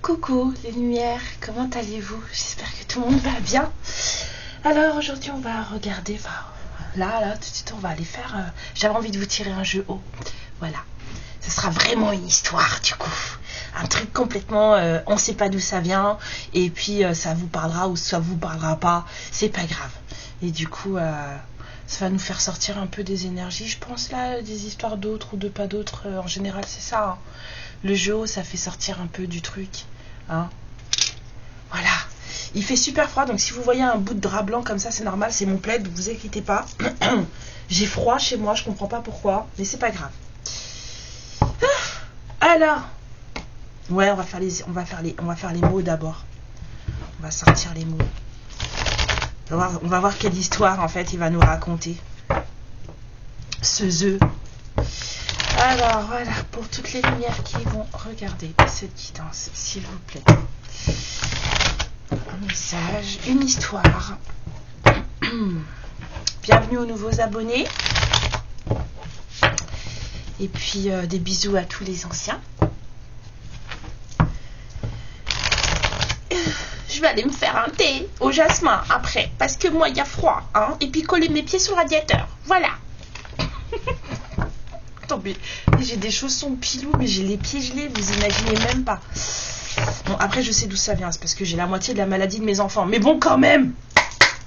Coucou les lumières, comment allez-vous? J'espère que tout le monde va bien. Alors aujourd'hui on va regarder, là tout de suite on va aller faire, j'avais envie de vous tirer un jeu haut, voilà. Ce sera vraiment une histoire du coup, un truc complètement, on sait pas d'où ça vient, et puis ça vous parlera ou ça vous parlera pas, c'est pas grave. Et du coup ça va nous faire sortir un peu des énergies, je pense là, des histoires d'autres ou de pas d'autres, en général c'est ça, hein. Le jeu haut ça fait sortir un peu du truc. Hein, voilà, il fait super froid, donc si vous voyez un bout de drap blanc comme ça, c'est normal, c'est mon plaid, vous inquiétez pas. J'ai froid chez moi, je comprends pas pourquoi, mais c'est pas grave. Alors, ouais, on va faire les mots d'abord. On va sortir les mots. On va voir quelle histoire en fait il va nous raconter. Ce jeu. Alors voilà, pour toutes les lumières qui vont regarder cette guidance, s'il vous plaît. Un message, une histoire. Bienvenue aux nouveaux abonnés. Et puis des bisous à tous les anciens. Je vais aller me faire un thé au jasmin après, parce que moi il y a froid, hein. Et puis coller mes pieds sur le radiateur, voilà. Attends, mais j'ai des chaussons pilou, mais j'ai les pieds gelés, vous imaginez même pas. Bon, après, je sais d'où ça vient, c'est parce que j'ai la moitié de la maladie de mes enfants. Mais bon, quand même,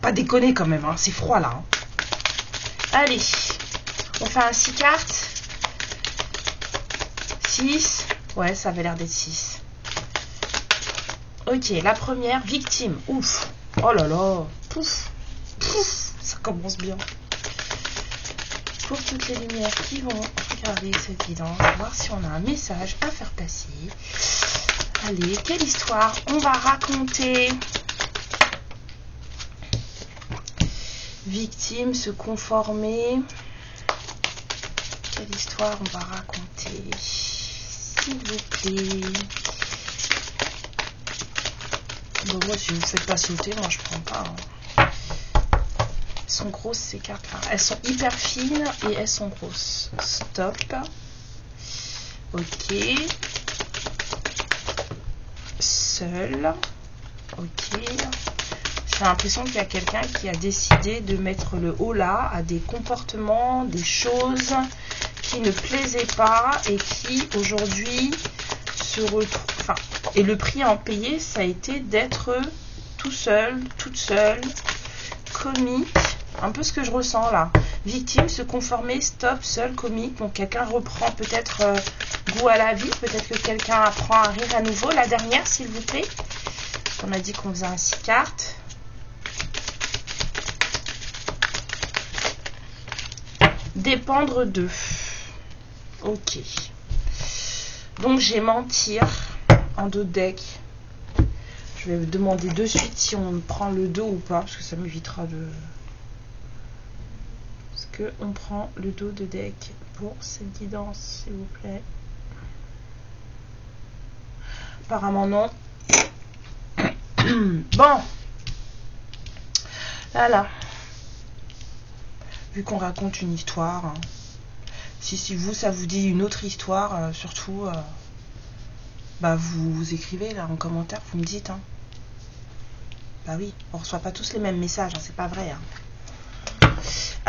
pas déconner quand même, hein. C'est froid là. Hein. Allez, on fait un 6 cartes. 6, ouais, ça avait l'air d'être 6. Ok, la première, victime, ouf. Oh là là, pouf, pouf, ça commence bien. Pour toutes les lumières qui vont regarder cette guidance, voir si on a un message à faire passer. Allez, quelle histoire on va raconter? Victime, se conformer. Quelle histoire on va raconter? S'il vous plaît. Bon, moi, si vous ne faites pas sauter, moi je prends pas. Hein. Elles sont grosses ces cartes là. Elles sont hyper fines et elles sont grosses. Stop. Ok. Seul. Ok. J'ai l'impression qu'il y a quelqu'un qui a décidé de mettre le haut là à des comportements, des choses qui ne plaisaient pas et qui aujourd'hui se retrouvent. Enfin, et le prix à en payer, ça a été d'être tout seul, toute seule, comique. Un peu ce que je ressens là. Victime, se conformer, stop, seul, comique. Donc quelqu'un reprend peut-être goût à la vie. Peut-être que quelqu'un apprend à rire à nouveau. La dernière, s'il vous plaît. On a dit qu'on faisait un 6 cartes. Dépendre d'eux. Ok. Donc j'ai mentir en 2 decks. Je vais demander de suite si on prend le 2 ou pas. Parce que ça m'évitera de... on prend le dos de deck pour cette guidance, s'il vous plaît. Apparemment non. Bon, voilà. Vu qu'on raconte une histoire, hein. Si vous ça vous dit une autre histoire, surtout vous écrivez là en commentaire, vous me dites, hein. Bah oui, on reçoit pas tous les mêmes messages, hein, c'est pas vrai, hein.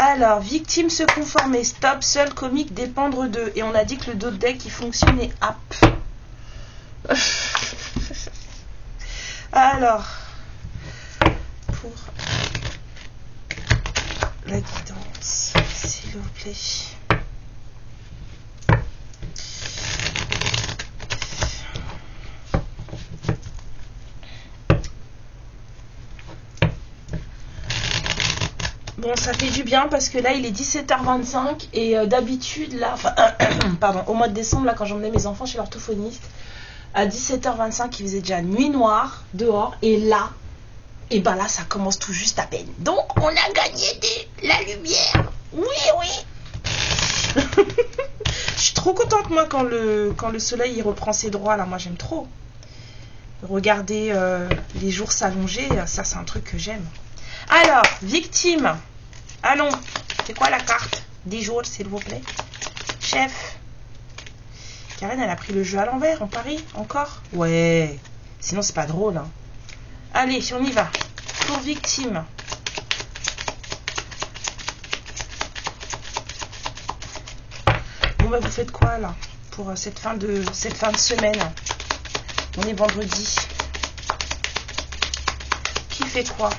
Alors, victime, se conformer, stop, seul, comique, dépendre d'eux. Et on a dit que le dos de deck, il fonctionnait app. Alors, pour la guidance, s'il vous plaît. Bon, ça fait du bien parce que là, il est 17h25 et d'habitude, là, pardon, au mois de décembre, là, quand j'emmenais mes enfants chez l'orthophoniste, à 17h25, il faisait déjà nuit noire dehors et là, ça commence tout juste à peine. Donc, on a gagné la lumière. Oui. Je suis trop contente, moi, quand le soleil, il reprend ses droits, là. Moi, j'aime trop. Regarder les jours s'allonger, ça, c'est un truc que j'aime. Alors, victime. Allons. C'est quoi la carte? 10 jours, s'il vous plaît. Chef. Karen, elle a pris le jeu à l'envers, on parie? Encore? Ouais. Sinon, c'est pas drôle. Hein. Allez, on y va. Pour victime. Bon, bah, vous faites quoi, là? Pour cette fin de semaine. On est vendredi. Qui fait quoi?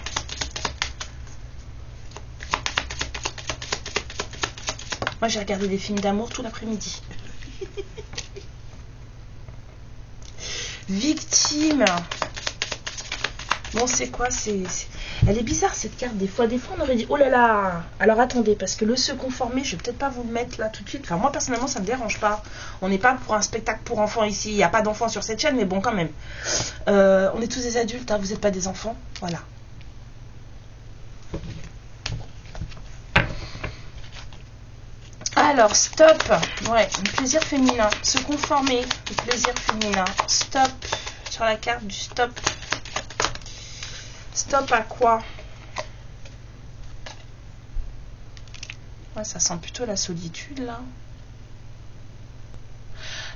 Moi, j'ai regardé des films d'amour tout l'après-midi. Victime. Bon, c'est quoi? Elle est bizarre, cette carte. Des fois, on aurait dit, oh là là. Alors, attendez, parce que le se conformer, je vais peut-être pas vous le mettre là tout de suite. Enfin, moi, personnellement, ça me dérange pas. On n'est pas pour un spectacle pour enfants ici. Il n'y a pas d'enfants sur cette chaîne, mais bon, quand même. On est tous des adultes, hein, vous n'êtes pas des enfants. Voilà. Alors, stop. Ouais, le plaisir féminin. Se conformer, le plaisir féminin. Stop. Sur la carte du stop. Stop à quoi? Ouais, ça sent plutôt la solitude, là.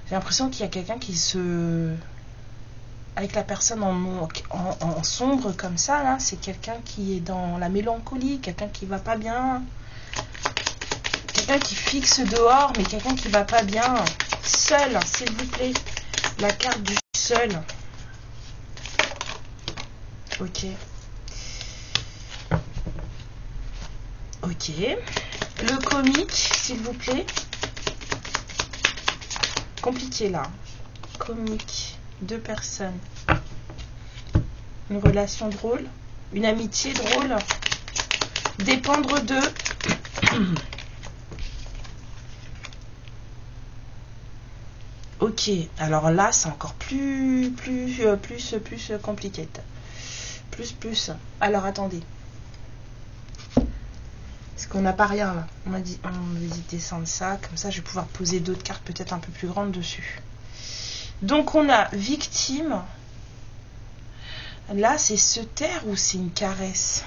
J'ai l'impression qu'il y a quelqu'un qui se... Avec la personne en sombre comme ça, là, c'est quelqu'un qui est dans la mélancolie, quelqu'un qui va pas bien... Quelqu'un qui fixe dehors, mais quelqu'un qui va pas bien. Seul, s'il vous plaît. La carte du seul. Ok. Ok. Le comique, s'il vous plaît. Compliqué là. Comique. 2 personnes. Une relation drôle. Une amitié drôle. Dépendre d'eux. Ok, alors là, c'est encore plus compliqué. Plus. Alors, attendez. Parce qu'on n'a pas rien, là. On m'a dit, on va descendre ça. Comme ça, je vais pouvoir poser d'autres cartes peut-être un peu plus grandes dessus. Donc, on a victime. Là, c'est se taire ou c'est une caresse?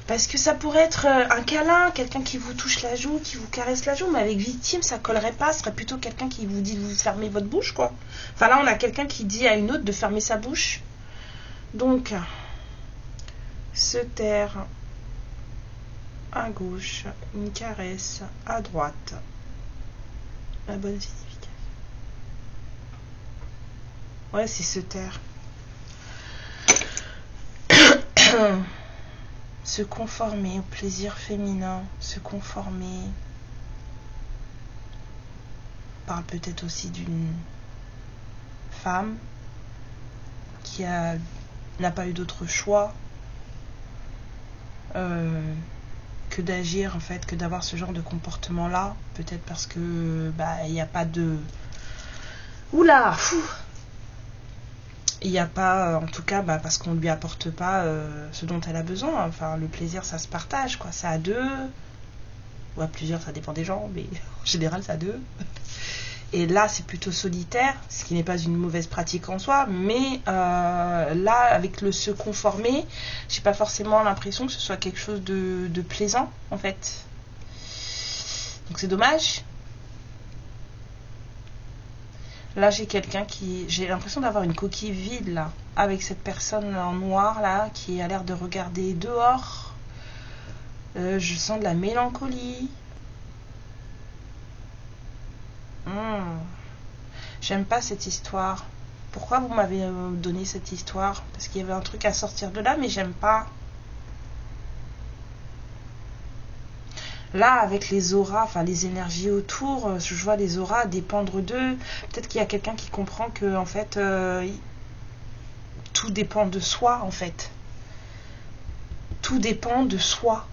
Parce que ça pourrait être un câlin, quelqu'un qui vous touche la joue, qui vous caresse la joue, mais avec victime, ça collerait pas. Ce serait plutôt quelqu'un qui vous dit de vous fermer votre bouche, quoi. Enfin, là, on a quelqu'un qui dit à une autre de fermer sa bouche. Donc, se taire à gauche, une caresse à droite. La bonne signification. Ouais, c'est se taire. Se conformer au plaisir féminin, se conformer. On parle peut-être aussi d'une femme qui n'a pas eu d'autre choix que d'agir, en fait, que d'avoir ce genre de comportement là, peut-être parce que il n'y a pas de... Oula, fou. Il n'y a pas, en tout cas, parce qu'on ne lui apporte pas ce dont elle a besoin. Enfin, le plaisir, ça se partage, quoi. C'est à 2. Ou à plusieurs, ça dépend des gens, mais en général, c'est à 2. Et là, c'est plutôt solitaire, ce qui n'est pas une mauvaise pratique en soi. Mais là, avec le se conformer, j'ai pas forcément l'impression que ce soit quelque chose de plaisant, en fait. Donc, c'est dommage. Là, j'ai quelqu'un qui... J'ai l'impression d'avoir une coquille vide, là. Avec cette personne en noir, là, qui a l'air de regarder dehors. Je sens de la mélancolie. J'aime pas cette histoire. Pourquoi vous m'avez donné cette histoire? Parce qu'il y avait un truc à sortir de là, mais j'aime pas. Là, avec les auras, enfin les énergies autour, je vois les auras dépendre d'eux. Peut-être qu'il y a quelqu'un qui comprend que, en fait, tout dépend de soi, en fait. Tout dépend de soi.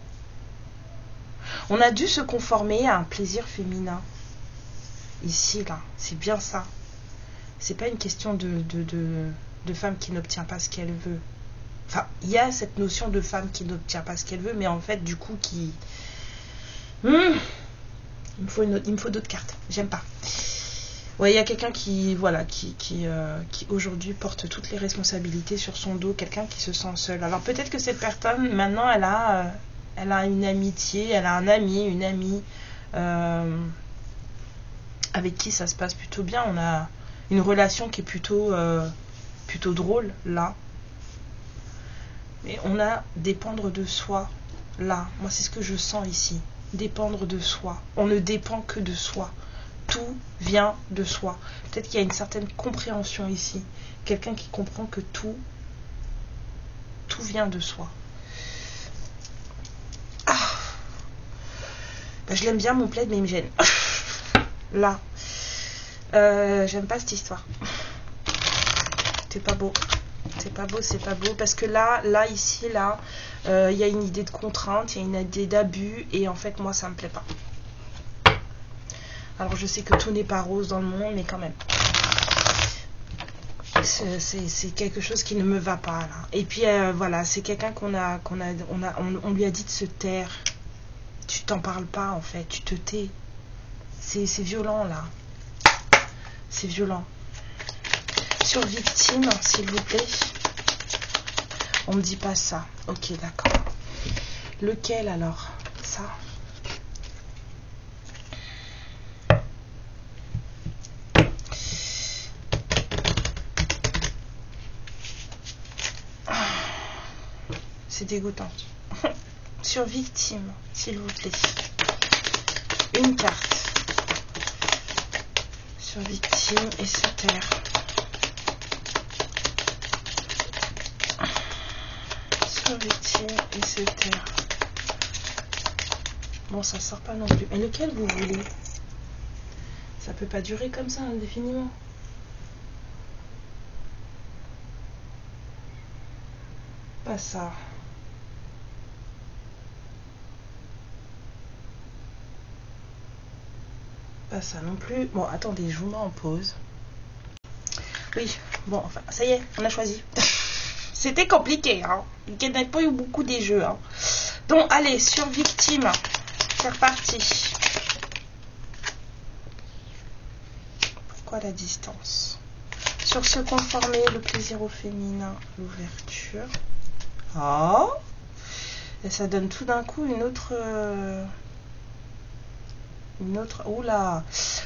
On a dû se conformer à un plaisir féminin. Ici, là, c'est bien ça. C'est pas une question de femme qui n'obtient pas ce qu'elle veut. Enfin, il y a cette notion de femme qui n'obtient pas ce qu'elle veut, mais en fait, du coup, qui... Il me faut d'autres cartes. J'aime pas. Ouais, il y a quelqu'un qui, voilà, qui aujourd'hui porte toutes les responsabilités sur son dos. Quelqu'un qui se sent seul. Alors peut-être que cette personne, maintenant, elle Elle a une amitié, elle a un ami, une amie avec qui ça se passe plutôt bien. On a une relation qui est plutôt drôle là. Mais on a dépendre de soi là. Moi c'est ce que je sens ici. Dépendre de soi. On ne dépend que de soi. Tout vient de soi. Peut-être qu'il y a une certaine compréhension ici. Quelqu'un qui comprend que tout vient de soi. Ah. Ben, je l'aime bien mon plaid, mais il me gêne. Là. J'aime pas cette histoire. C'est pas beau. C'est pas beau, c'est pas beau. Parce que là, ici, là, il y a une idée de contrainte, il y a une idée d'abus. Et en fait, moi, ça me plaît pas. Alors, je sais que tout n'est pas rose dans le monde, mais quand même. C'est quelque chose qui ne me va pas, là. Et puis, voilà, c'est quelqu'un on lui a dit de se taire. Tu t'en parles pas, en fait. Tu te tais. C'est violent, là. C'est violent. Sur victime, s'il vous plaît. On me dit pas ça. Ok, d'accord. Lequel alors? Ça. C'est dégoûtant. Sur victime, s'il vous plaît. Une carte. Sur victime et se taire. Sur victime et se taire. Bon, ça sort pas non plus. Mais lequel vous voulez? Ça peut pas durer comme ça indéfiniment. Pas ça. Pas ça non plus. Bon, attendez, je vous mets en pause. Oui, bon, enfin, ça y est, on a choisi. C'était compliqué, hein. Il n'y a pas eu beaucoup des jeux, hein. Donc, allez, sur victime. C'est reparti. Pourquoi la distance? Sur se conformer, le plaisir au féminin, l'ouverture. Oh! Et ça donne tout d'un coup une autre... Oula!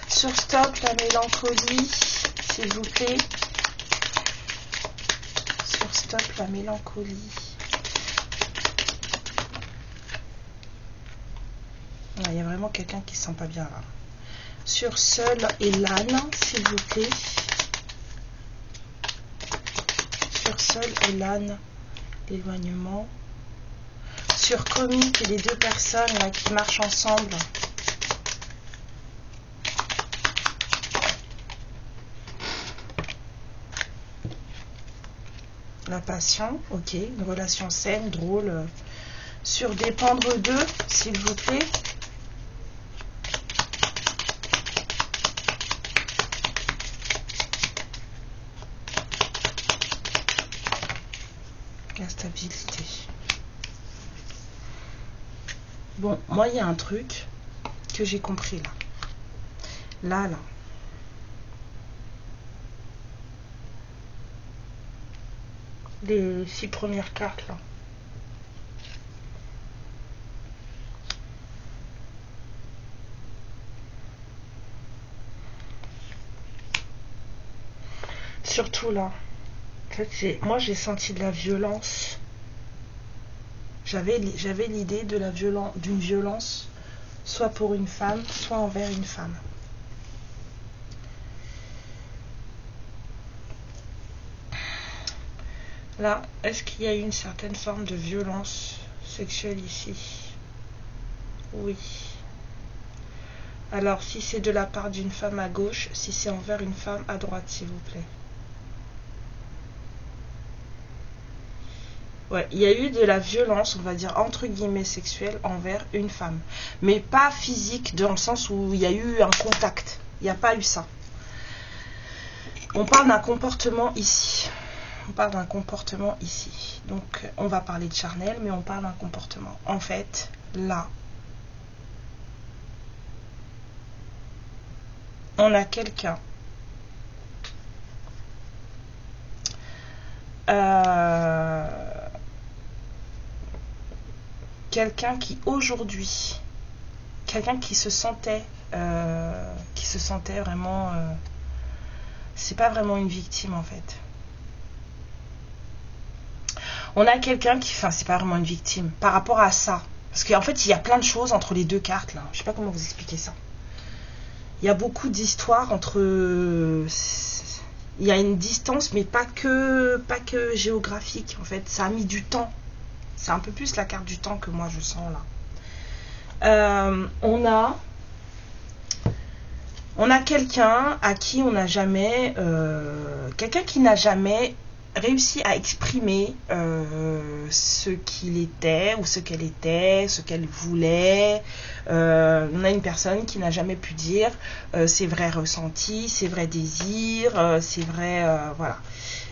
Sur stop, la mélancolie, s'il vous plaît. Sur stop, la mélancolie. Il y a vraiment quelqu'un qui se sent pas bien là. Sur seul et l'âne, s'il vous plaît. Sur seul et l'âne, l'éloignement. Sur comique et les deux personnes là qui marchent ensemble. La passion, ok, une relation saine, drôle. Sur dépendre d'eux, s'il vous plaît. La stabilité. Bon, moi il y a un truc que j'ai compris là. Là. Les 6 premières cartes là. Surtout là. En fait, moi j'ai senti de la violence. J'avais l'idée de d'une violence, soit pour une femme, soit envers une femme. Là, est-ce qu'il y a eu une certaine forme de violence sexuelle ici? Oui. Alors, si c'est de la part d'une femme à gauche, si c'est envers une femme à droite, s'il vous plaît. Ouais, il y a eu de la violence, on va dire, entre guillemets, sexuelle envers une femme. Mais pas physique, dans le sens où il y a eu un contact. Il n'y a pas eu ça. On parle d'un comportement ici. On parle d'un comportement ici. Donc, on va parler de charnel, mais on parle d'un comportement. En fait, là, on a quelqu'un quelqu'un qui aujourd'hui, quelqu'un qui se sentait vraiment, c'est pas vraiment une victime en fait. On a quelqu'un qui, enfin c'est pas vraiment une victime par rapport à ça, parce qu'en fait il y a plein de choses entre les deux cartes là. Je sais pas comment vous expliquer ça. Il y a beaucoup d'histoires entre, il y a une distance, mais pas que géographique en fait. Ça a mis du temps. C'est un peu plus la carte du temps que moi je sens là. On a quelqu'un à qui on n'a jamais, quelqu'un qui n'a jamais réussi à exprimer ce qu'il était ou ce qu'elle était, ce qu'elle voulait. On a une personne qui n'a jamais pu dire ses vrais ressentis, ses vrais désirs, ses vrais, voilà.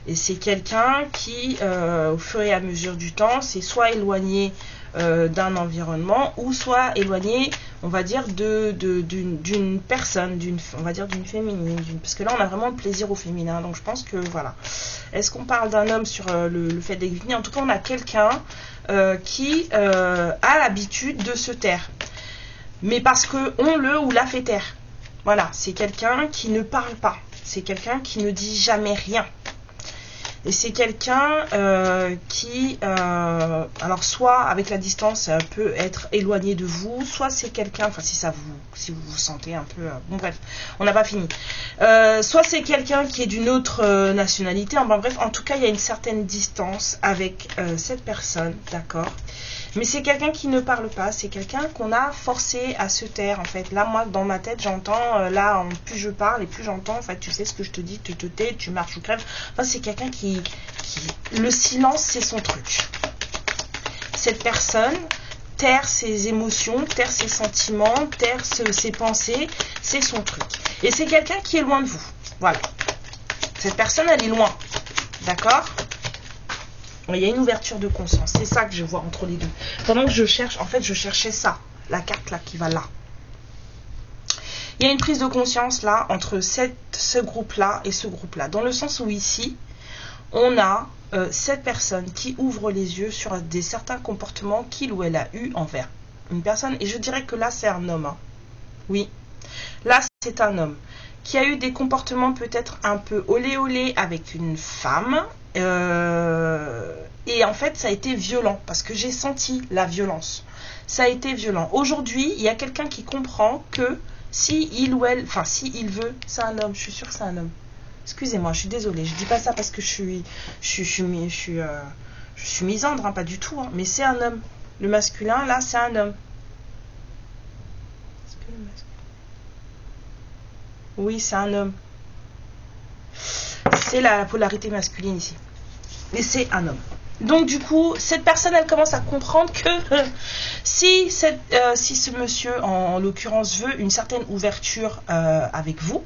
Et c'est quelqu'un qui, au fur et à mesure du temps, s'est soit éloigné d'un environnement ou soit éloigné, on va dire, d'une personne, on va dire d'une féminine, parce que là on a vraiment le plaisir au féminin, donc je pense que voilà. Est-ce qu'on parle d'un homme sur le fait d'exprimer? En tout cas, on a quelqu'un qui a l'habitude de se taire, mais parce que on le ou la fait taire. Voilà, c'est quelqu'un qui ne parle pas, c'est quelqu'un qui ne dit jamais rien. Et c'est quelqu'un qui, alors soit avec la distance peut être éloigné de vous, soit c'est quelqu'un, enfin si vous vous sentez un peu, bon bref, on n'a pas fini. Soit c'est quelqu'un qui est d'une autre nationalité, enfin bref, en tout cas il y a une certaine distance avec cette personne, d'accord. Mais c'est quelqu'un qui ne parle pas, c'est quelqu'un qu'on a forcé à se taire en fait. Là moi dans ma tête j'entends, plus je parle et plus j'entends, en fait tu sais ce que je te dis, tu te tais, tu marches ou crèves. Enfin c'est quelqu'un qui le silence c'est son truc. Cette personne taire ses émotions, taire ses sentiments, taire ses pensées, c'est son truc. Et c'est quelqu'un qui est loin de vous, voilà. Cette personne elle est loin, d'accord. Il y a une ouverture de conscience, c'est ça que je vois entre les deux. Pendant que je cherche, en fait je cherchais ça, la carte là qui va là. Il y a une prise de conscience là entre ce groupe là et ce groupe là, dans le sens où ici on a cette personne qui ouvre les yeux sur certains comportements qu'il ou elle a eu envers une personne, et je dirais que là c'est un homme, hein. Oui, là c'est un homme qui a eu des comportements peut-être un peu olé olé avec une femme. Et en fait ça a été violent parce que j'ai senti la violence, ça a été violent. Aujourd'hui il y a quelqu'un qui comprend que si il ou elle, enfin si il veut, c'est un homme, je suis sûre que c'est un homme. Excusez-moi, je suis désolée, je dis pas ça parce que je suis misandre, hein, pas du tout, hein, mais c'est un homme. Le masculin là c'est un homme. Est-ce que le masculin... Oui, c'est un homme. C'est la polarité masculine ici. Et c'est un homme. Donc du coup, cette personne, elle commence à comprendre que si ce monsieur, en l'occurrence, veut une certaine ouverture avec vous,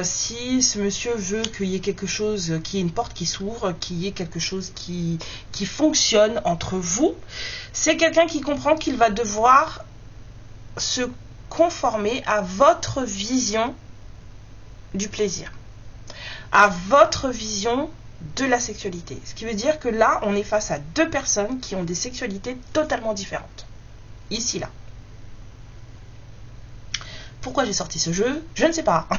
si ce monsieur veut qu'il y ait quelque chose, qu'il y ait une porte qui s'ouvre, qu'il y ait quelque chose qui fonctionne entre vous, c'est quelqu'un qui comprend qu'il va devoir se conformer à votre vision du plaisir, à votre vision de la sexualité. Ce qui veut dire que là, on est face à deux personnes qui ont des sexualités totalement différentes. Ici, là. Pourquoi j'ai sorti ce jeu? Je ne sais pas.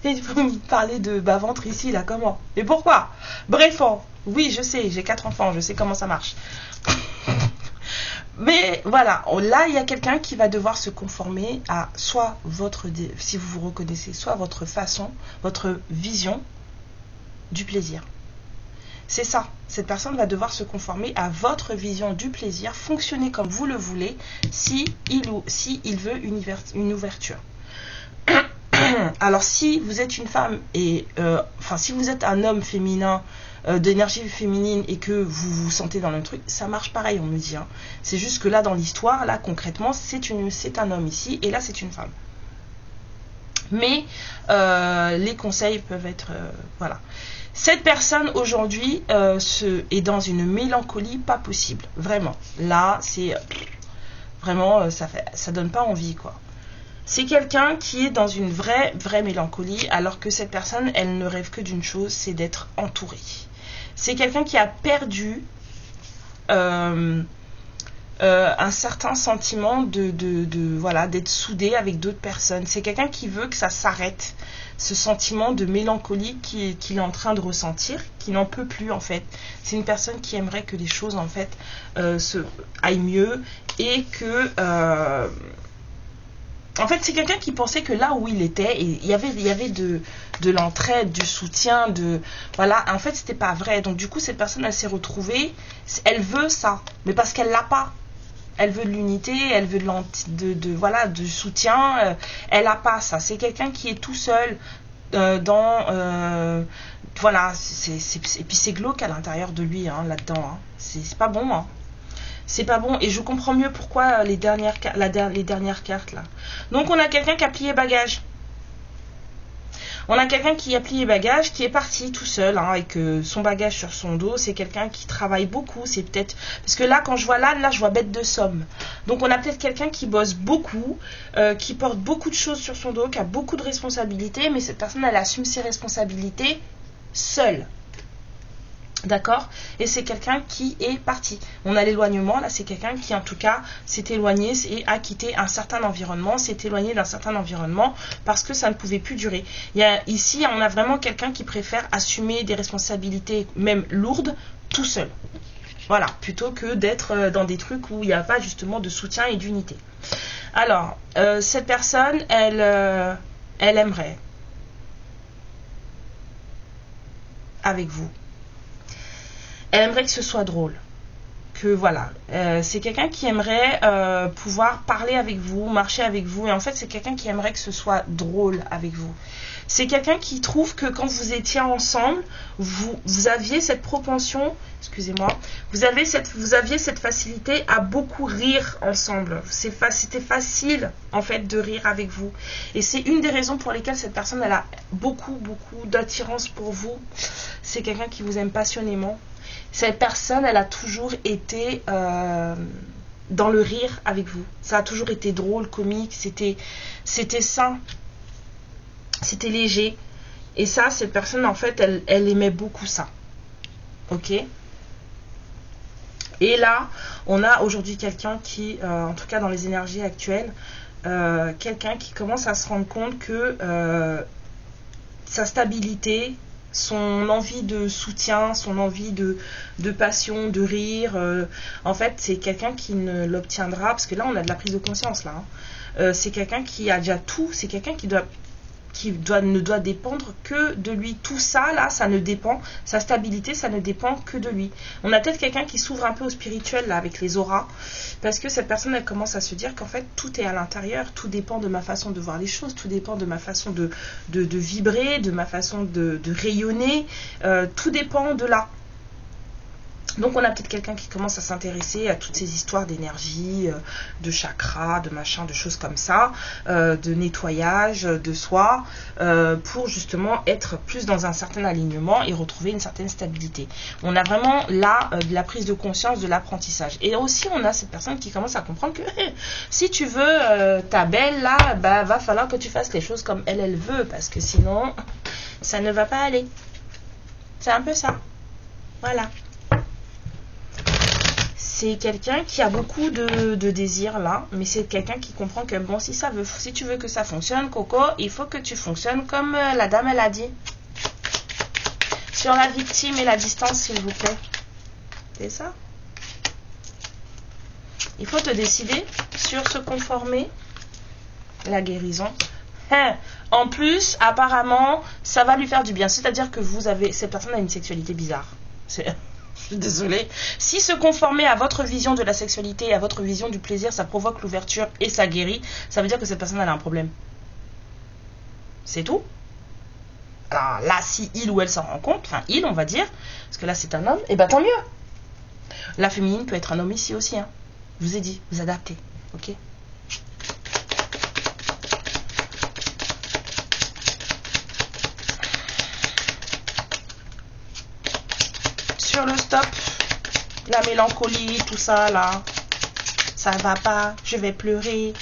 Et vous me parlez de bas-ventre ici, là, comment? Et pourquoi? Bref, oui, je sais, j'ai 4 enfants, je sais comment ça marche. Mais voilà, là il y a quelqu'un qui va devoir se conformer à soit votre, si vous vous reconnaissez, soit votre façon, votre vision du plaisir. C'est ça, cette personne va devoir se conformer à votre vision du plaisir, fonctionner comme vous le voulez, si il veut une ouverture. Alors si vous êtes une femme et si vous êtes un homme féminin, d'énergie féminine, et que vous vous sentez dans le truc, ça marche pareil, on me dit, hein. C'est juste que là dans l'histoire, là concrètement c'est un homme ici, et là c'est une femme. Mais les conseils peuvent être voilà. Cette personne aujourd'hui est dans une mélancolie pas possible, vraiment. Là c'est vraiment ça donne pas envie, quoi. C'est quelqu'un qui est dans une vraie mélancolie, alors que cette personne, elle ne rêve que d'une chose, c'est d'être entourée. C'est quelqu'un qui a perdu un certain sentiment voilà, d'être soudé avec d'autres personnes. C'est quelqu'un qui veut que ça s'arrête, ce sentiment de mélancolie qu'il est en train de ressentir, qui n'en peut plus en fait. C'est une personne qui aimerait que les choses en fait aillent mieux et que en fait c'est quelqu'un qui pensait que là où il était, il y avait de l'entraide, du soutien, voilà, en fait c'était pas vrai. Donc du coup cette personne elle s'est retrouvée, elle veut ça, mais parce qu'elle l'a pas. Elle veut de l'unité, elle veut voilà, du soutien, elle n'a pas ça. C'est quelqu'un qui est tout seul voilà, et puis c'est glauque à l'intérieur de lui, hein, là-dedans. Hein. C'est pas bon, hein. C'est pas bon, et je comprends mieux pourquoi les dernières cartes là. Donc on a quelqu'un qui a plié bagage. On a quelqu'un qui a plié bagage, qui est parti tout seul, hein, avec son bagage sur son dos. C'est quelqu'un qui travaille beaucoup. C'est peut-être parce que là, quand je vois là, je vois bête de somme. Donc on a peut-être quelqu'un qui bosse beaucoup, qui porte beaucoup de choses sur son dos, qui a beaucoup de responsabilités, mais cette personne, elle assume ses responsabilités seule. D'accord? Et c'est quelqu'un qui est parti. On a l'éloignement, là c'est quelqu'un qui en tout cas s'est éloigné et a quitté un certain environnement, s'est éloigné d'un certain environnement parce que ça ne pouvait plus durer. Ici, on a vraiment quelqu'un qui préfère assumer des responsabilités même lourdes tout seul. Voilà, plutôt que d'être dans des trucs où il n'y a pas justement de soutien et d'unité. Alors, cette personne, elle aimerait avec vous. Elle aimerait que ce soit drôle. Que voilà. C'est quelqu'un qui aimerait pouvoir parler avec vous, marcher avec vous. Et en fait, c'est quelqu'un qui aimerait que ce soit drôle avec vous. C'est quelqu'un qui trouve que quand vous étiez ensemble, vous aviez cette propension, excusez-moi, vous aviez cette facilité à beaucoup rire ensemble. C'était facile, en fait, de rire avec vous. Et c'est une des raisons pour lesquelles cette personne, elle a beaucoup d'attirance pour vous. C'est quelqu'un qui vous aime passionnément. Cette personne, elle a toujours été dans le rire avec vous. Ça a toujours été drôle, comique, c'était sain, c'était léger. Et ça, cette personne, en fait, elle aimait beaucoup ça. Ok? Et là, on a aujourd'hui quelqu'un qui, en tout cas dans les énergies actuelles, quelqu'un qui commence à se rendre compte que sa stabilité, son envie de soutien, son envie de passion, de rire, en fait c'est quelqu'un qui ne l'obtiendra, parce que là on a de la prise de conscience là, hein. C'est quelqu'un qui a déjà tout, c'est quelqu'un qui ne doit dépendre que de lui. Tout ça là, ça ne dépend, sa stabilité, ça ne dépend que de lui. On a peut-être quelqu'un qui s'ouvre un peu au spirituel là avec les auras, parce que cette personne elle commence à se dire qu'en fait tout est à l'intérieur, tout dépend de ma façon de voir les choses, tout dépend de ma façon de vibrer, de ma façon de rayonner, tout dépend de là. Donc on a peut-être quelqu'un qui commence à s'intéresser à toutes ces histoires d'énergie, de chakras, de machin, de choses comme ça, de nettoyage de soi, pour justement être plus dans un certain alignement et retrouver une certaine stabilité. On a vraiment là de la prise de conscience, de l'apprentissage. Et aussi on a cette personne qui commence à comprendre que si tu veux ta belle là, bah va falloir que tu fasses les choses comme elle veut, parce que sinon ça ne va pas aller. C'est un peu ça. Voilà. C'est quelqu'un qui a beaucoup de désirs là, mais c'est quelqu'un qui comprend que bon, si tu veux que ça fonctionne, Coco, il faut que tu fonctionnes comme la dame elle a dit. Sur la victime et la distance, s'il vous plaît. C'est ça. Il faut te décider sur se conformer, la guérison. En plus, apparemment, ça va lui faire du bien. C'est-à-dire que cette personne a une sexualité bizarre. Je suis désolée. Si se conformer à votre vision de la sexualité et à votre vision du plaisir, ça provoque l'ouverture et ça guérit, ça veut dire que cette personne elle a un problème. C'est tout. Alors là, si il ou elle s'en rend compte, enfin il on va dire, parce que là c'est un homme, et ben tant mieux. La féminine peut être un homme ici aussi, hein. Je vous ai dit, vous adaptez, ok? Sur le stop, la mélancolie, tout ça là, ça va pas, je vais pleurer.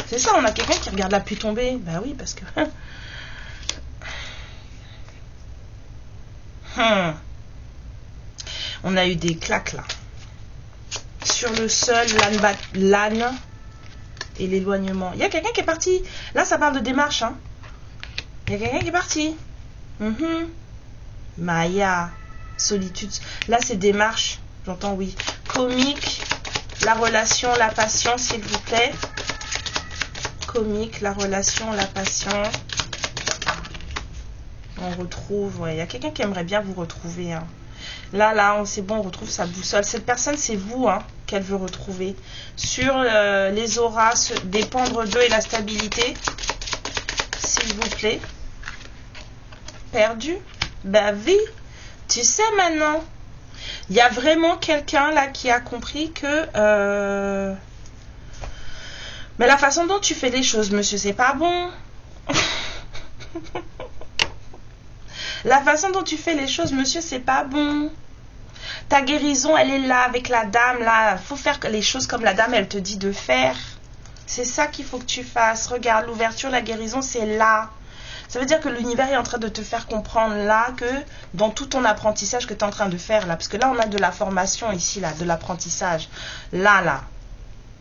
C'est ça, on a quelqu'un qui regarde la pluie tomber. Ben oui, parce que on a eu des claques là. sur le seul, l'âne et l'éloignement. Il y a quelqu'un qui est parti. Là, ça parle de démarche. Hein. Il y a quelqu'un qui est parti. Maya, solitude. Là, c'est démarche. J'entends oui. Comique, la relation, la passion, s'il vous plaît. Comique, la relation, la passion. On retrouve, ouais, il y a quelqu'un qui aimerait bien vous retrouver. Hein. Là, c'est bon, on retrouve sa boussole. Cette personne, c'est vous hein, qu'elle veut retrouver. Sur les auras, dépendre d'eux et la stabilité. S'il vous plaît. Perdu. Bah oui, tu sais maintenant. Il y a vraiment quelqu'un là qui a compris que... Mais la façon dont tu fais les choses, monsieur, c'est pas bon. La façon dont tu fais les choses, monsieur, c'est pas bon. Ta guérison, elle est là avec la dame, là. Faut faire les choses comme la dame, elle te dit de faire. C'est ça qu'il faut que tu fasses. Regarde, l'ouverture, la guérison, c'est là. Ça veut dire que l'univers est en train de te faire comprendre là que dans tout ton apprentissage que tu es en train de faire là. Parce que là, on a de la formation ici, là, de l'apprentissage. Là.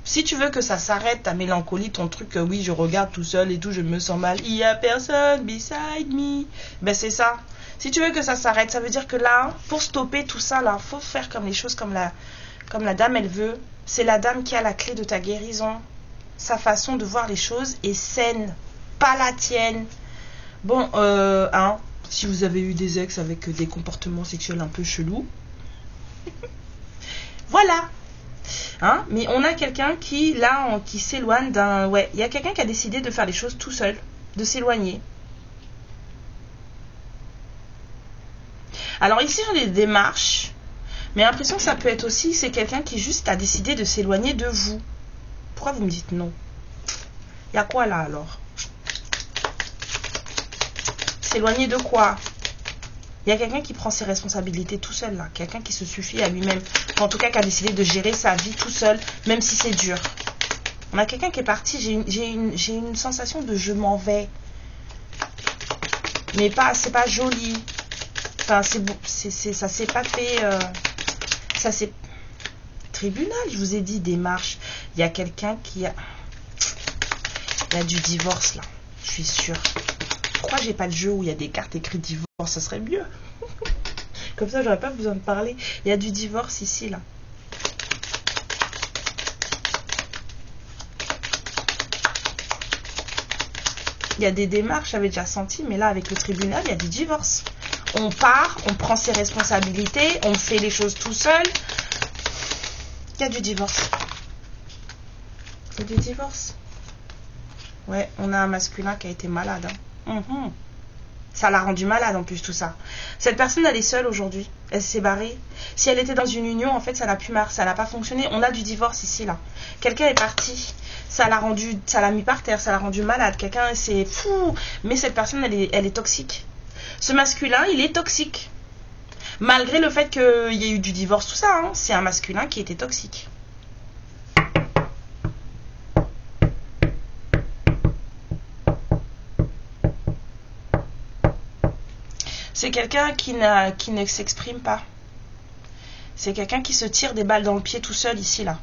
Si tu veux que ça s'arrête, ta mélancolie, ton truc, oui, je regarde tout seul et tout, je me sens mal. Il n'y a personne beside me. Ben, c'est ça. Si tu veux que ça s'arrête, ça veut dire que là, pour stopper tout ça, là, faut faire comme les choses comme la dame, elle veut. C'est la dame qui a la clé de ta guérison. Sa façon de voir les choses est saine, pas la tienne. Bon, si vous avez eu des ex avec des comportements sexuels un peu chelous, voilà. Hein, mais on a quelqu'un qui, là, qui s'éloigne d'un... Ouais, il y a quelqu'un qui a décidé de faire les choses tout seul, de s'éloigner. Alors ici, on a des démarches, mais l'impression que ça peut être aussi, c'est quelqu'un qui juste a décidé de s'éloigner de vous. Pourquoi vous me dites non? Il y a quoi là alors? S'éloigner de quoi? Il y a quelqu'un qui prend ses responsabilités tout seul là. Quelqu'un qui se suffit à lui-même. En tout cas, qui a décidé de gérer sa vie tout seul, même si c'est dur. On a quelqu'un qui est parti. J'ai une sensation de je m'en vais. Mais c'est pas joli. Enfin, ça s'est pas fait... ça c'est... Tribunal, je vous ai dit, démarche. Il y a quelqu'un qui a... Il y a du divorce là. Je suis sûre. Pourquoi j'ai pas le jeu où il y a des cartes écrites divorce? Ça serait mieux. Comme ça, j'aurais pas besoin de parler. Il y a du divorce ici, là. Il y a des démarches, j'avais déjà senti, mais là, avec le tribunal, il y a du divorce. On part, on prend ses responsabilités, on fait les choses tout seul. Il y a du divorce. Il y a du divorce. Ouais, on a un masculin qui a été malade, hein. Ça l'a rendu malade en plus tout ça. Cette personne elle est seule aujourd'hui. Elle s'est barrée. Si elle était dans une union en fait ça n'a plus marché, ça n'a pas fonctionné. On a du divorce ici là. Quelqu'un est parti. Ça l'a mis par terre, ça l'a rendu malade. Quelqu'un c'est fou. Mais cette personne elle est toxique. Ce masculin il est toxique. Malgré le fait qu'il y ait eu du divorce tout ça. Hein, c'est un masculin qui était toxique. C'est quelqu'un qui ne s'exprime pas. C'est quelqu'un qui se tire des balles dans le pied tout seul ici, là.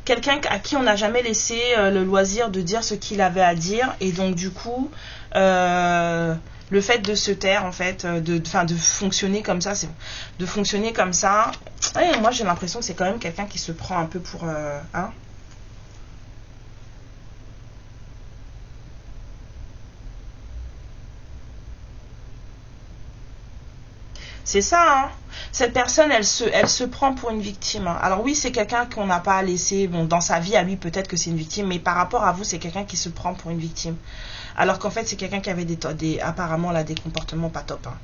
Quelqu'un à qui on n'a jamais laissé le loisir de dire ce qu'il avait à dire. Et donc, du coup, le fait de se taire, en fait, de fonctionner comme ça, de fonctionner comme ça. Ouais, moi, j'ai l'impression que c'est quand même quelqu'un qui se prend un peu pour... hein. C'est ça, hein. Cette personne, elle se prend pour une victime. Hein. Alors oui, c'est quelqu'un qu'on n'a pas laissé, bon, dans sa vie, à lui, peut-être que c'est une victime, mais par rapport à vous, c'est quelqu'un qui se prend pour une victime. Alors qu'en fait, c'est quelqu'un qui avait apparemment là, des comportements pas top. Hein.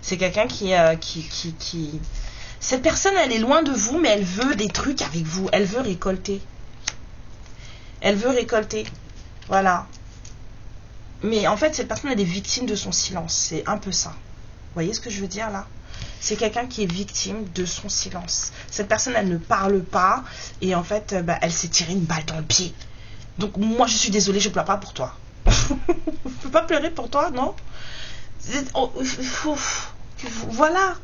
C'est quelqu'un qui... Cette personne, elle est loin de vous, mais elle veut des trucs avec vous. Elle veut récolter. Elle veut récolter. Voilà. Mais en fait, cette personne, elle est victime de son silence. C'est un peu ça. Vous voyez ce que je veux dire là? C'est quelqu'un qui est victime de son silence. Cette personne, elle ne parle pas. Et en fait, elle s'est tirée une balle dans le pied. Donc moi, je suis désolée, je ne pleure pas pour toi. Je ne peux pas pleurer pour toi, non? Voilà.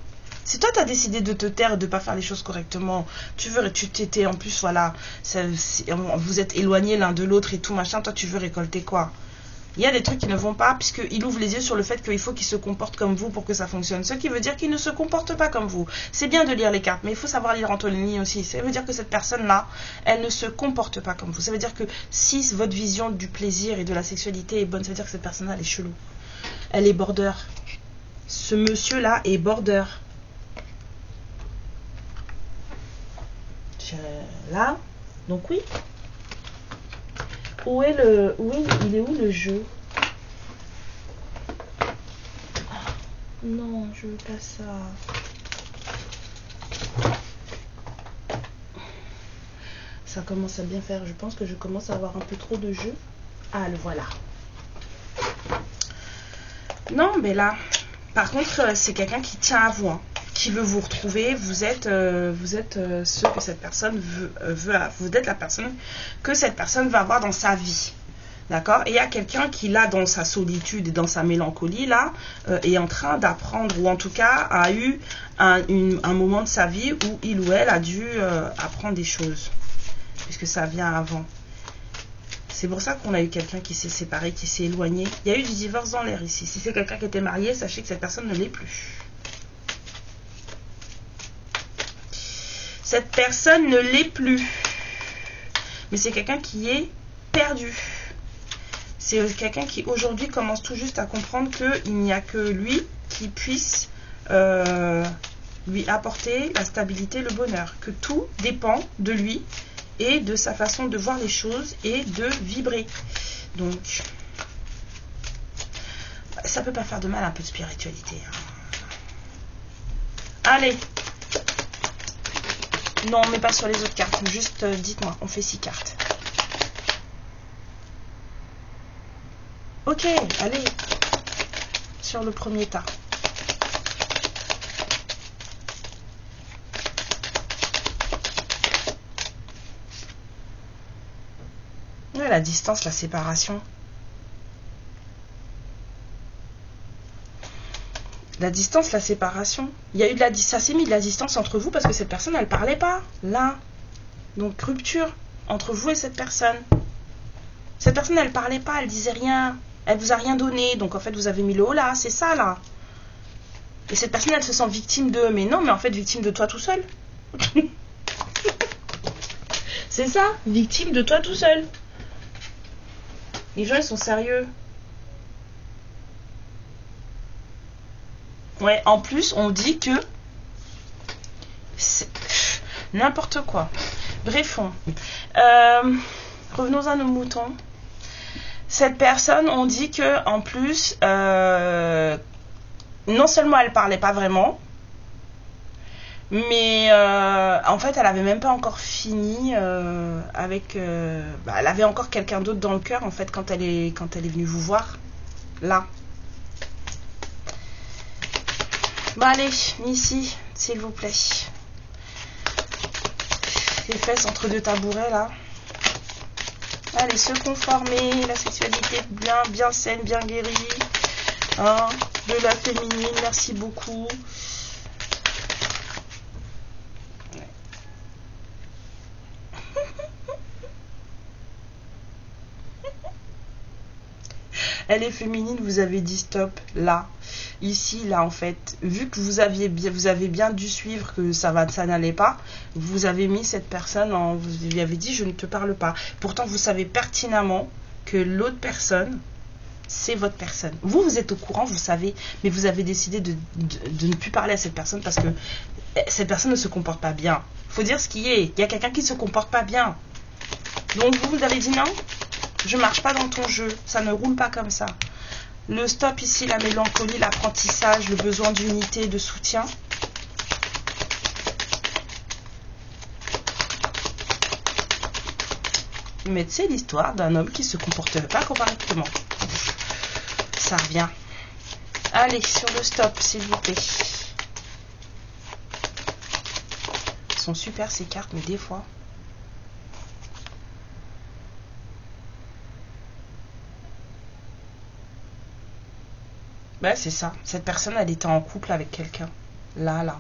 Si toi, tu as décidé de te taire et de ne pas faire les choses correctement, tu t'étais en plus, voilà, vous êtes éloignés l'un de l'autre et tout, machin, toi, tu veux récolter quoi? Il y a des trucs qui ne vont pas, puisqu'il ouvre les yeux sur le fait qu'il faut qu'il se comporte comme vous pour que ça fonctionne. Ce qui veut dire qu'il ne se comporte pas comme vous. C'est bien de lire les cartes, mais il faut savoir lire entre les lignes aussi. Ça veut dire que cette personne-là, elle ne se comporte pas comme vous. Ça veut dire que si votre vision du plaisir et de la sexualité est bonne, ça veut dire que cette personne-là, elle est chelou. Elle est border. Ce monsieur-là est border. Là, donc oui. Où est le... Oui, il est où le jeu? Non, je veux pas ça. Ça commence à bien faire. Je pense que je commence à avoir un peu trop de jeu. Ah, le voilà. Non, mais là, par contre, c'est quelqu'un qui tient à vous, hein, qui veut vous retrouver. Vous êtes ceux que cette personne veut. Vous êtes la personne que cette personne va avoir dans sa vie. D'accord? Et il y a quelqu'un qui, là, dans sa solitude et dans sa mélancolie, là, est en train d'apprendre, ou en tout cas a eu un moment de sa vie où il ou elle a dû apprendre des choses. Puisque ça vient avant. C'est pour ça qu'on a eu quelqu'un qui s'est séparé, qui s'est éloigné. Il y a eu du divorce dans l'air ici. Si c'est quelqu'un qui était marié, sachez que cette personne ne l'est plus. Cette personne ne l'est plus. Mais c'est quelqu'un qui est perdu. C'est quelqu'un qui aujourd'hui commence tout juste à comprendre qu'il n'y a que lui qui puisse lui apporter la stabilité, le bonheur. Que tout dépend de lui et de sa façon de voir les choses et de vibrer. Donc, ça peut pas faire de mal un peu de spiritualité. Hein. Allez. Non, mais pas sur les autres cartes. Juste dites-moi, on fait 6 cartes. Ok, allez. Sur le premier tas. Ouais, la distance, la séparation. La distance, la séparation. Il y a eu de la ça s'est mis de la distance entre vous parce que cette personne, elle parlait pas. Là. Donc, rupture entre vous et cette personne. Cette personne, elle parlait pas, elle disait rien. Elle vous a rien donné. Donc, en fait, vous avez mis le haut là. C'est ça, là. Et cette personne, elle se sent victime d'eux. Mais non, mais en fait, victime de toi tout seul. C'est ça. Victime de toi tout seul. Les gens, ils sont sérieux. Ouais, en plus, on dit que c'est n'importe quoi. Bref, revenons à nos moutons. Cette personne, on dit que en plus, non seulement elle parlait pas vraiment, mais en fait, elle avait même pas encore fini avec. Elle avait encore quelqu'un d'autre dans le cœur en fait quand elle est venue vous voir. Là. Bon allez, ici, s'il vous plaît. Les fesses entre deux tabourets là. Allez, se conformer, la sexualité bien saine, bien guérie. Hein, de la féminine, merci beaucoup. Elle est féminine, vous avez dit stop là. Ici, là, en fait, vu que vous avez bien dû suivre que ça n'allait pas, vous avez mis cette personne, vous lui avez dit je ne te parle pas. Pourtant, vous savez pertinemment que l'autre personne, c'est votre personne. Vous êtes au courant, vous savez, mais vous avez décidé de ne plus parler à cette personne parce que cette personne ne se comporte pas bien. Il faut dire ce qui est. Il y a quelqu'un qui ne se comporte pas bien. Donc, vous avez dit non, je marche pas dans ton jeu, ça ne roule pas comme ça. Le stop ici, la mélancolie, l'apprentissage, le besoin d'unité, de soutien. Mais c'est l'histoire d'un homme qui ne se comporterait pas correctement. Ça revient. Allez, sur le stop, s'il vous plaît. Elles sont super ces cartes, mais des fois... Ben, c'est ça. Cette personne, elle était en couple avec quelqu'un. Là.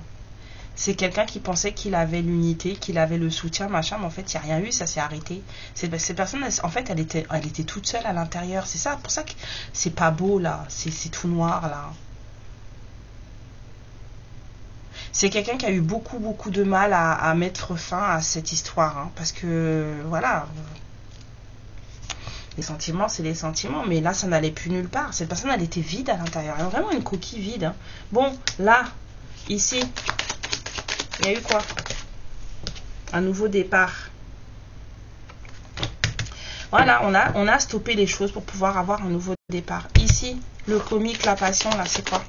C'est quelqu'un qui pensait qu'il avait l'unité, qu'il avait le soutien, machin, mais en fait, il n'y a rien eu, ça s'est arrêté. Cette personne, en fait, elle était toute seule à l'intérieur. C'est ça, pour ça que c'est pas beau, là. C'est tout noir, là. C'est quelqu'un qui a eu beaucoup, beaucoup de mal à mettre fin à cette histoire. Hein, parce que, voilà, les sentiments, c'est les sentiments. Mais là, ça n'allait plus nulle part. Cette personne, elle était vide à l'intérieur. Elle a vraiment une coquille vide. Hein. Bon, là, ici... Il y a eu quoi? Un nouveau départ. Voilà, on a stoppé les choses pour pouvoir avoir un nouveau départ. Ici, le comique, la passion, là, c'est quoi?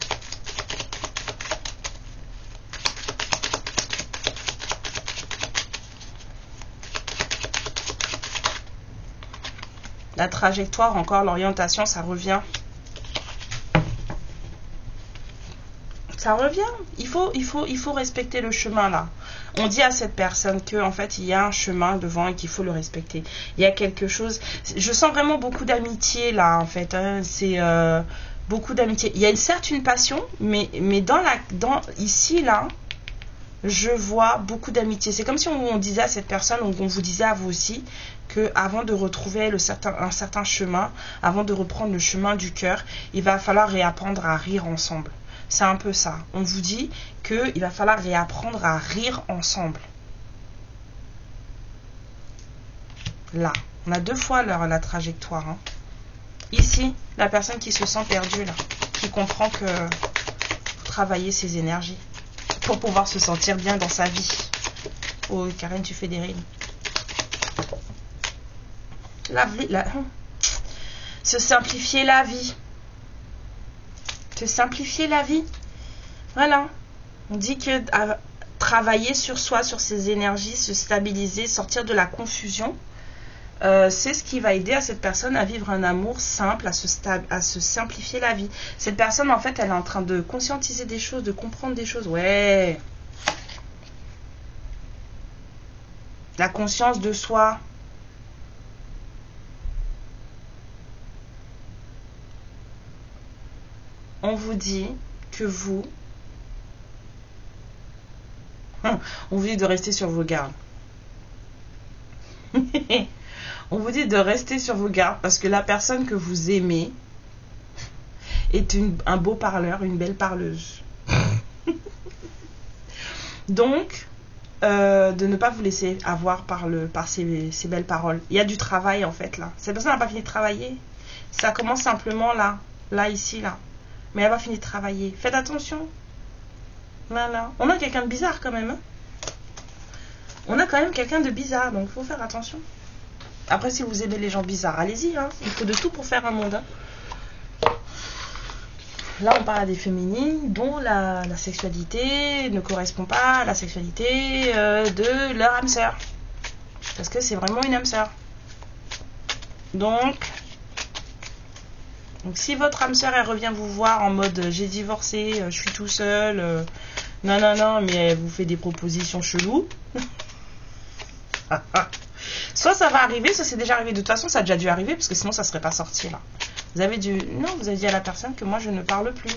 La trajectoire, encore l'orientation, ça revient. Ça revient. Il faut respecter le chemin là. On dit à cette personne que en fait il y a un chemin devant et qu'il faut le respecter. Il y a quelque chose. Je sens vraiment beaucoup d'amitié là en fait. Hein. C'est beaucoup d'amitié. Il y a certes une passion, mais ici là, je vois beaucoup d'amitié. C'est comme si on disait à cette personne, ou on vous disait à vous aussi, que avant de retrouver un certain chemin, avant de reprendre le chemin du cœur, il va falloir réapprendre à rire ensemble. C'est un peu ça. On vous dit qu'il va falloir réapprendre à rire ensemble. Là, on a deux fois la trajectoire. Hein. Ici, la personne qui se sent perdue, là, qui comprend que faut travailler ses énergies pour pouvoir se sentir bien dans sa vie. Oh, Karen, tu fais des rimes. Se simplifier la vie. Se simplifier la vie. Voilà. On dit que travailler sur soi, sur ses énergies, se stabiliser, sortir de la confusion, c'est ce qui va aider à cette personne à vivre un amour simple, à se simplifier la vie. Cette personne, en fait, elle est en train de conscientiser des choses, de comprendre des choses. Ouais. La conscience de soi. On vous dit que on vous dit de rester sur vos gardes. On vous dit de rester sur vos gardes parce que la personne que vous aimez est un beau parleur, une belle parleuse. Donc, de ne pas vous laisser avoir par ces belles paroles. Il y a du travail en fait là. Cette personne n'a pas fini de travailler. Ça commence simplement là, ici, là. Mais elle va finir de travailler. Faites attention. Voilà. On a quelqu'un de bizarre quand même. Hein. On a quand même quelqu'un de bizarre, donc il faut faire attention. Après, si vous aimez les gens bizarres, allez-y. Hein. Il faut de tout pour faire un monde. Hein. Là, on parle des féminines dont la sexualité ne correspond pas à la sexualité de leur âme sœur. Parce que c'est vraiment une âme sœur. Donc, si votre âme sœur, elle revient vous voir en mode j'ai divorcé, je suis tout seul, non, mais elle vous fait des propositions cheloues. Soit ça va arriver, soit c'est déjà arrivé. De toute façon, ça a déjà dû arriver parce que sinon ça serait pas sorti là. Vous avez dit à la personne que moi je ne parle plus.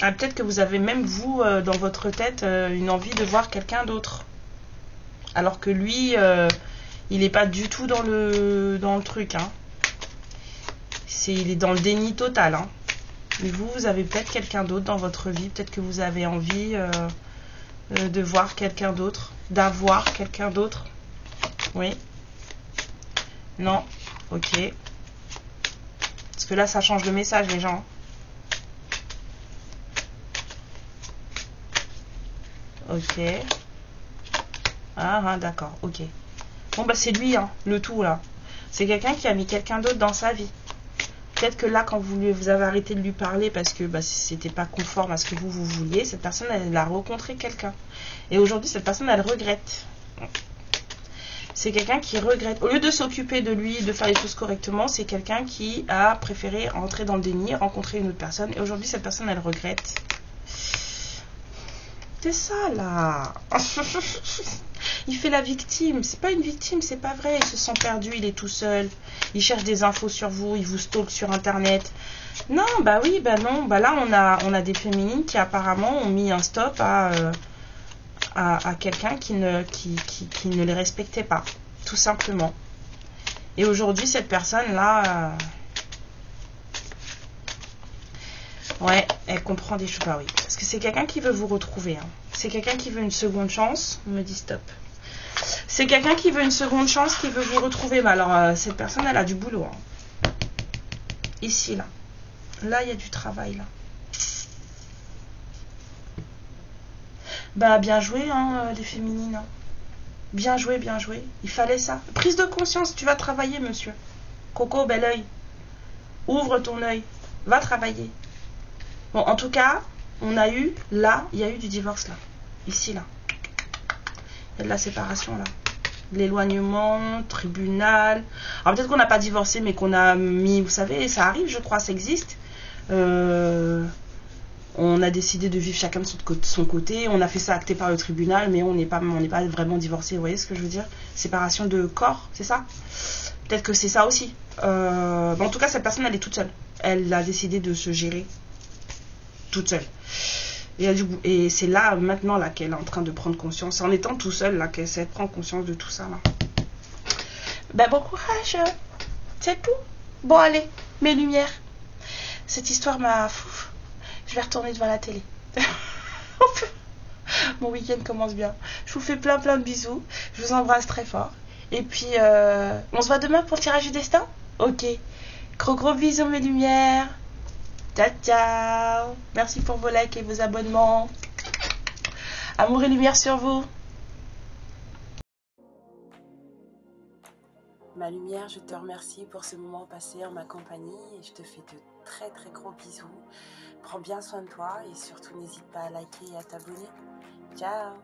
Ah, peut-être que vous avez même vous dans votre tête une envie de voir quelqu'un d'autre. Alors que lui, il n'est pas du tout dans le truc. Hein. Il est dans le déni total. Hein. Mais vous avez peut-être quelqu'un d'autre dans votre vie. Peut-être que vous avez envie de voir quelqu'un d'autre. D'avoir quelqu'un d'autre. Oui. Non. Ok. Parce que là, ça change le message, les gens. Ok. Ah, d'accord. Ok. Bon, bah, c'est lui, hein, le tout, là. C'est quelqu'un qui a mis quelqu'un d'autre dans sa vie. Peut-être que là, quand vous avez arrêté de lui parler parce que c'était pas conforme à ce que vous vouliez, cette personne, elle a rencontré quelqu'un. Et aujourd'hui, cette personne, elle regrette. C'est quelqu'un qui regrette. Au lieu de s'occuper de lui, de faire les choses correctement, c'est quelqu'un qui a préféré entrer dans le déni, rencontrer une autre personne. Et aujourd'hui, cette personne, elle regrette. C'est ça, là. Il fait la victime. C'est pas une victime, c'est pas vrai. Il se sent perdu, il est tout seul. Il cherche des infos sur vous, il vous stalk sur internet. Non, bah oui, bah non. Bah là, on a des féminines qui apparemment ont mis un stop à quelqu'un qui ne les respectait pas. Tout simplement. Et aujourd'hui, cette personne-là... ouais, elle comprend des choses. Bah oui, parce que c'est quelqu'un qui veut vous retrouver. Hein. C'est quelqu'un qui veut une seconde chance. On me dit stop. C'est quelqu'un qui veut une seconde chance, qui veut vous retrouver. Mais alors, cette personne, elle a du boulot. Hein. Ici, là. Là, il y a du travail, là. Bah, bien joué, hein, les féminines. Hein. Bien joué, bien joué. Il fallait ça. Prise de conscience, tu vas travailler, monsieur. Coco, bel oeil. Ouvre ton œil. Va travailler. Bon, en tout cas, on a eu, là, il y a eu du divorce, là. Ici, là. Il y a de la séparation, là. L'éloignement, tribunal. Alors, peut-être qu'on n'a pas divorcé, mais qu'on a mis, vous savez, ça arrive, je crois, ça existe. On a décidé de vivre chacun de son côté. On a fait ça acté par le tribunal, mais on n'est pas vraiment divorcé. Vous voyez ce que je veux dire? Séparation de corps, c'est ça? Peut-être que c'est ça aussi. Bon, en tout cas, cette personne, elle est toute seule. Elle a décidé de se gérer toute seule. Et c'est là, maintenant, là, qu'elle est en train de prendre conscience. En étant tout seule, là, qu'elle prend conscience de tout ça, là. Ben, bon courage. C'est tout. Bon, allez, mes lumières. Cette histoire m'a... Je vais retourner devant la télé. Mon week-end commence bien. Je vous fais plein de bisous. Je vous embrasse très fort. Et puis, on se voit demain pour le tirage du destin? Ok. Gros bisous, mes lumières. Ciao, ciao. Merci pour vos likes et vos abonnements. Amour et lumière sur vous. Ma lumière, je te remercie pour ce moment passé en ma compagnie et je te fais de très gros bisous. Prends bien soin de toi et surtout n'hésite pas à liker et à t'abonner. Ciao.